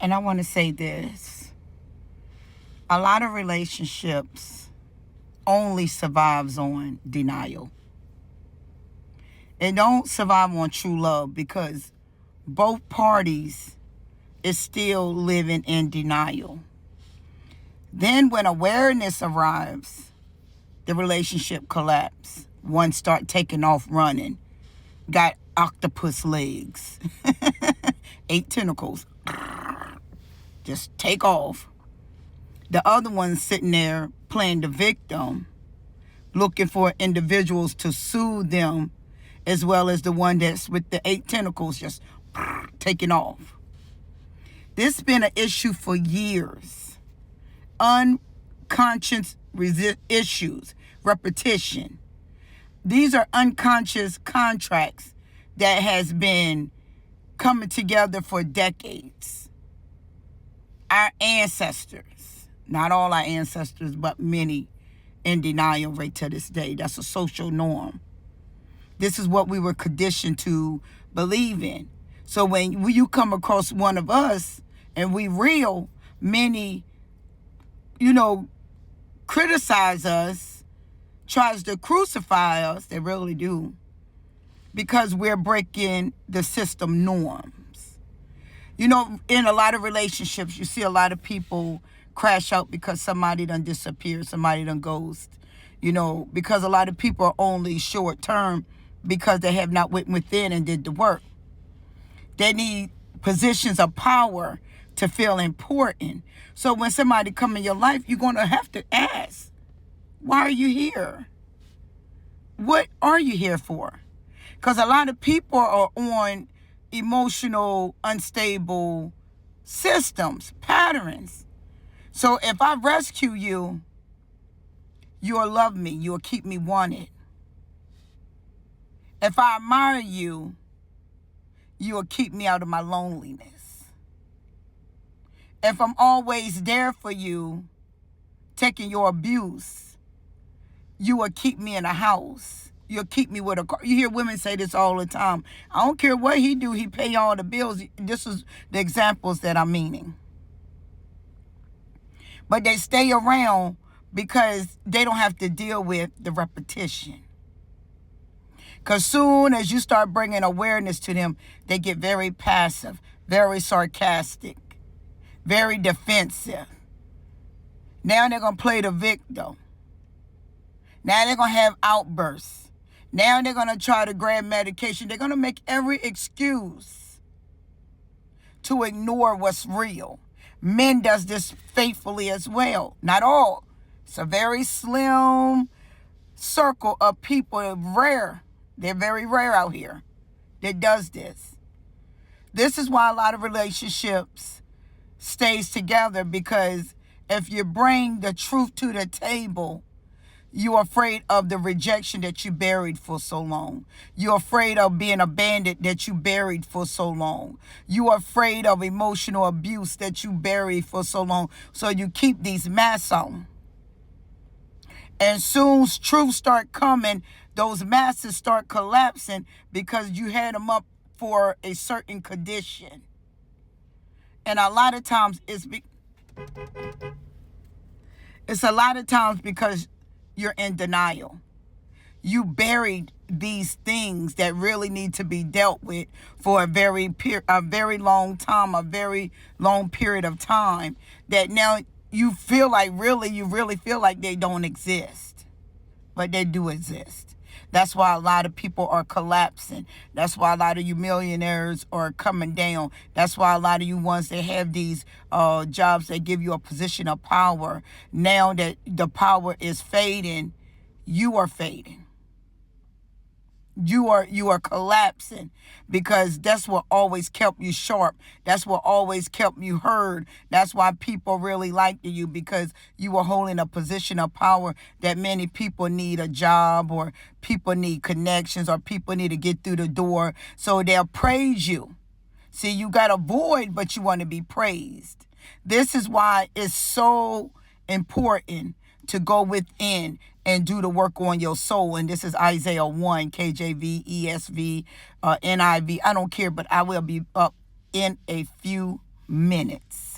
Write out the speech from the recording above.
And I want to say this. A lot of relationships only survives on denial. It don't survive on true love because both parties is still living in denial. Then when awareness arrives, the relationship collapse. One start taking off running. Got octopus legs. 8 tentacles. Just take off. The other one's sitting there playing the victim, looking for individuals to soothe them, as well as the one that's with the 8 tentacles just taking off. This has been an issue for years. Unconscious issues, repetition. These are unconscious contracts that has been coming together for decades. Our ancestors, not all our ancestors, but many, in denial right to this day. That's a social norm. This is what we were conditioned to believe in. So when you come across one of us and we real, many, criticize us, tries to crucify us, they really do, because we're breaking the system norms. In a lot of relationships, you see a lot of people crash out because somebody done disappeared, somebody done ghost, because a lot of people are only short term because they have not went within and did the work. They need positions of power to feel important. So when somebody come in your life, you're going to have to ask, why are you here? What are you here for? Because a lot of people are on emotional, unstable systems, patterns. So if I rescue you, you'll love me. You'll keep me wanted. If I admire you, you'll keep me out of my loneliness. If I'm always there for you, taking your abuse, you will keep me in a house. You'll keep me with a car. You hear women say this all the time. I don't care what he do, he pay all the bills. This is the examples that I'm meaning. But they stay around because they don't have to deal with the repetition. Because soon as you start bringing awareness to them, they get very passive, very sarcastic, very defensive. Now they're going to play the victim. Now they're going to have outbursts. Now they're going to try to grab medication. They're going to make every excuse to ignore what's real. Men does this faithfully as well. Not all. It's a very slim circle of people, rare. They're very rare out here that does this. This is why a lot of relationships stays together, because if you bring the truth to the table, you're afraid of the rejection that you buried for so long. You're afraid of being abandoned that you buried for so long. You're afraid of emotional abuse that you buried for so long. So you keep these masks on. And soon as truth start coming, those masses start collapsing because you had them up for a certain condition. And a lot of times it's a lot of times because you're in denial. You buried these things that really need to be dealt with for a very long time, a very long period of time, that now you feel like you really feel like they don't exist, but they do exist. That's why a lot of people are collapsing. That's why a lot of you millionaires are coming down. That's why a lot of you ones that have these jobs that give you a position of power, now that the power is fading, you are fading. You are collapsing, because that's what always kept you sharp. That's what always kept you heard. That's why people really liked you, because you were holding a position of power that many people need a job, or people need connections, or people need to get through the door. So they'll praise you. See, you got a void, but you want to be praised. This is why it's so important to go within and do the work on your soul. And this is Isaiah 1, KJV, ESV, NIV. I don't care, but I will be up in a few minutes.